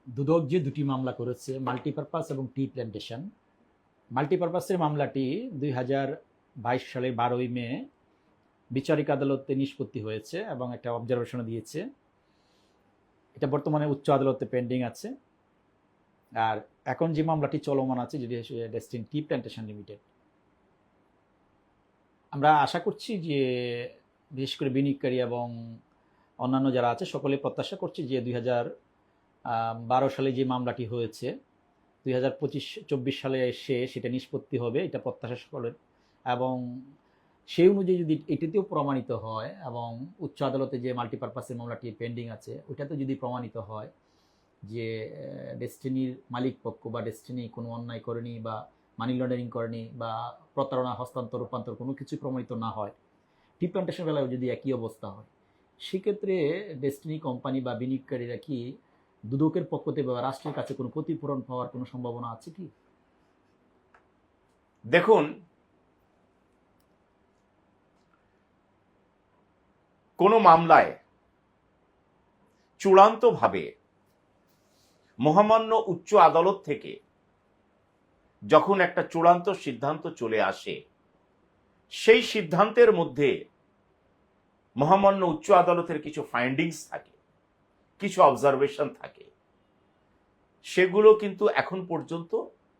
দুদক যে দুটি মামলা করেছে, মাল্টিপারপাস এবং টি প্ল্যান্টেশন। মাল্টিপারপাসের মামলাটি 2022 সালের 12ই মে বিচারিক আদালতে নিষ্পত্তি হয়েছে এবং একটা অবজারভেশনও দিয়েছে। এটা বর্তমানে উচ্চ আদালতে পেন্ডিং আছে। আর এখন যে মামলাটি চলমান আছে, যেটি ডেস্টিন টি প্ল্যান্টেশন লিমিটেড, আমরা আশা করছি যে বিশেষ করে বিনিয়োগকারী এবং অন্যান্য যারা আছে সকলে প্রত্যাশা করছি যে 2012 সালে যে মামলাটি হয়েছে 2025-24 সালে এসে সেটা নিষ্পত্তি হবে, এটা প্রত্যাশা সকলের। এবং সেই অনুযায়ী যদি এটিতেও প্রমাণিত হয় এবং উচ্চ আদালতে যে মাল্টিপারপাসের মামলাটি পেন্ডিং আছে ওইটাতে যদি প্রমাণিত হয় যে ডেস্টিনির মালিক পক্ষ বা ডেস্টিনি কোনো অন্যায় করেনি বা মানি লন্ডারিং করেনি বা প্রতারণা, হস্তান্তর, রূপান্তর কোনো কিছু প্রমাণিত না হয়, টি প্ল্যান্টেশন বেলায় যদি একই অবস্থা হয়, সেক্ষেত্রে ডেস্টিনি কোম্পানি বা বিনিয়োগকারীরা কি দুদকের পক্ষ থেকে বা রাষ্ট্রের কাছে কোনো ক্ষতিপূরণ পাওয়ার কোনো সম্ভাবনা আছে কি? দেখুন, কোনো মামলায় চূড়ান্তভাবে মহামান্য উচ্চ আদালত থেকে যখন একটা চূড়ান্ত সিদ্ধান্ত চলে আসে, সেই সিদ্ধান্তের মধ্যে মহামান্য উচ্চ আদালতের কিছু ফাইন্ডিংস থাকে, কিছু অবজারভেশন থাকে, সেগুলো কিন্তু এখন পর্যন্ত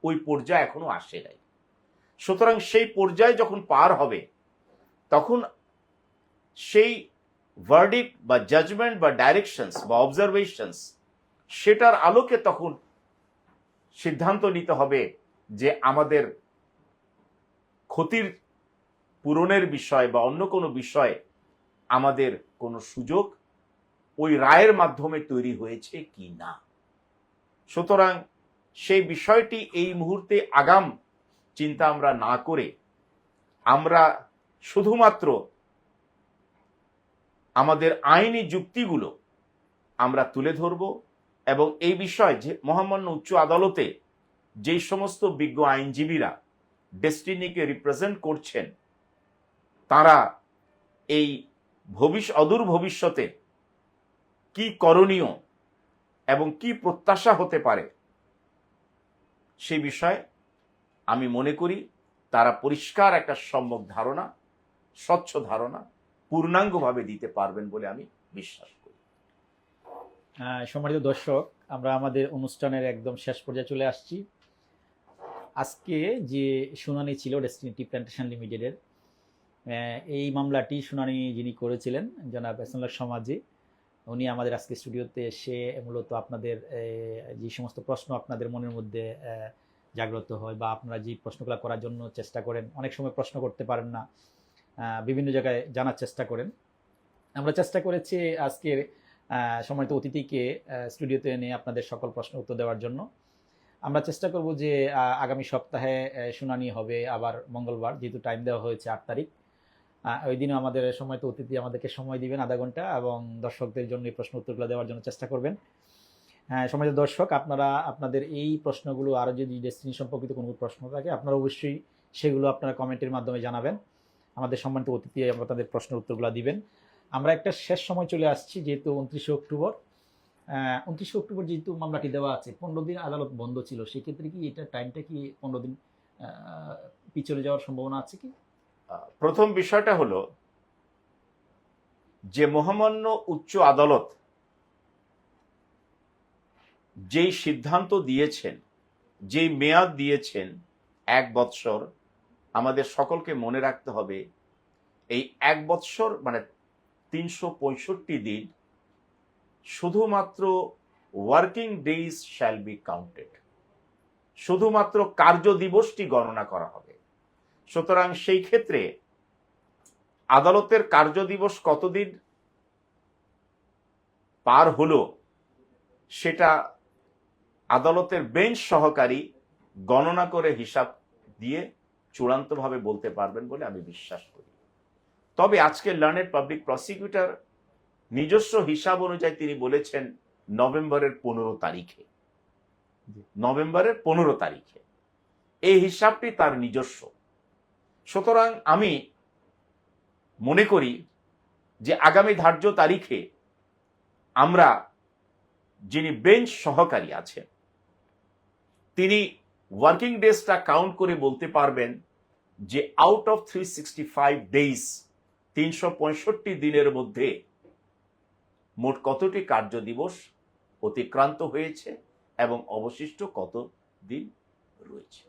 ওই পর্যায়ে এখনো আসে নাই। সুতরাং সেই পর্যায়ে যখন পার হবে তখন সেই ভার্ডিক্ট বা জাজমেন্ট বা ডাইরেকশনস বা অবজারভেশনস, সেটার আলোকে তখন সিদ্ধান্ত নিতে হবে যে আমাদের ক্ষতির পূরণের বিষয় বা অন্য কোনো বিষয়ে আমাদের কোনো সুযোগ ওই রায়ের মাধ্যমে তৈরি হয়েছে কি না। সুতরাং সেই বিষয়টি এই মুহূর্তে আগাম চিন্তা আমরা না করে আমরা শুধুমাত্র আমাদের আইনি যুক্তিগুলো আমরা তুলে ধরব এবং এই বিষয়ে যে মহামান্য উচ্চ আদালতে যেই সমস্ত বিজ্ঞ আইনজীবীরা ডেস্টিনিকে রিপ্রেজেন্ট করছেন, তারা এই অদূর ভবিষ্যতে কি করণীয় এবং কি প্রত্যাশা হতে পারে সেই বিষয়ে আমি মনে করি তারা পরিষ্কার একটা সম্যক ধারণা, স্বচ্ছ ধারণা পূর্ণাঙ্গভাবে দিতে পারবেন বলে আমি বিশ্বাস করি। সম্মানিত দর্শক, আমরা আমাদের অনুষ্ঠানের একদম শেষ পর্যায়ে চলে আসছি। আজকে যে শুনানি ছিল ডেস্টিনি টি প্ল্যান্টেশন লিমিটেডের, এই মামলাটি শুনানি যিনি করেছিলেন জনাব এহসানুল্লাহ সমাজি, উনি আমাদের আজকে স্টুডিওতে এসে মূলত আপনাদের যে সমস্ত প্রশ্ন আপনাদের মনের মধ্যে জাগ্রত হয় বা আপনারা যে প্রশ্নগুলো করার জন্য চেষ্টা করেন, অনেক সময় প্রশ্ন করতে পারেন না, বিভিন্ন জায়গায় জানার চেষ্টা করেন। আমরা চেষ্টা করেছি আজকের সম্মানিত অতিথিকে স্টুডিওতে এনে আপনাদের সকল প্রশ্ন উত্তর দেওয়ার জন্য। আমরা চেষ্টা করব যে আগামী সপ্তাহে শুনানি হবে আবার মঙ্গলবার, যেহেতু টাইম দেওয়া হয়েছে 8 তারিখ। ওই দিনও আমাদের সম্মানিত অতিথি আমাদেরকে সময় দিবেন আধা ঘন্টা এবং দর্শকদের জন্য এই প্রশ্ন উত্তরগুলো দেওয়ার জন্য চেষ্টা করবেন। সম্মানিত দর্শক, আপনারা আপনাদের এই প্রশ্নগুলো, আরও যদি ডেস্টিনি সম্পর্কিত কোনো প্রশ্ন থাকে, আপনারা অবশ্যই সেগুলো আপনারা কমেন্টের মাধ্যমে জানাবেন। আমাদের সম্মানিত অতিথি আপনাদের প্রশ্নের উত্তরগুলো দিবেন। আমরা একটা শেষ সময় চলে আসছি, যেহেতু 29 অক্টোবর। 29 অক্টোবর যেহেতু মামলাটি দেওয়া আছে, 15 দিন আদালত বন্ধ ছিল, সেক্ষেত্রে কি এটা টাইমটা কি 15 দিন পিছনে যাওয়ার সম্ভাবনা আছে কি? প্রথম বিষয়টা হলো যে মহামান্য উচ্চ আদালত যেই সিদ্ধান্ত দিয়েছেন, যেই মেয়াদ দিয়েছেন 1 বৎসর, আমাদের সকলকে মনে রাখতে হবে এই 1 বৎসর মানে 365 দিন শুধুমাত্র working days shall be counted, শুধুমাত্র কার্য দিবসটি গণনা করা হবে। সুতরাং সেই ক্ষেত্রে আদালতের কার্য দিবস কতদিন পার হলো সেটা আদালতের বেঞ্চ সহকারী গণনা করে হিসাব দিয়ে চূড়ান্তভাবে বলতে পারবেন বলে আমি বিশ্বাস করি। তবে আজকে লার্নেড পাবলিক প্রসিকিউটর নিজস্ব হিসাব অনুযায়ী তিনি বলেছেন নভেম্বরের 15 তারিখে, নভেম্বরের 15 তারিখে এই হিসাবটি তার নিজস্ব। সুতরাং আমি মনে করি যে আগামী ধার্য তারিখে আমরা যিনি বেঞ্চ সহকারী আছেন, তিনি ওয়ার্কিং ডেজটা কাউন্ট করে বলতে পারবেন যে আউট অফ 365 ডেজ, 365 দিনের মধ্যে মোট কতটি কার্য দিবস অতিক্রান্ত হয়েছে এবং অবশিষ্ট কত দিন রয়েছে।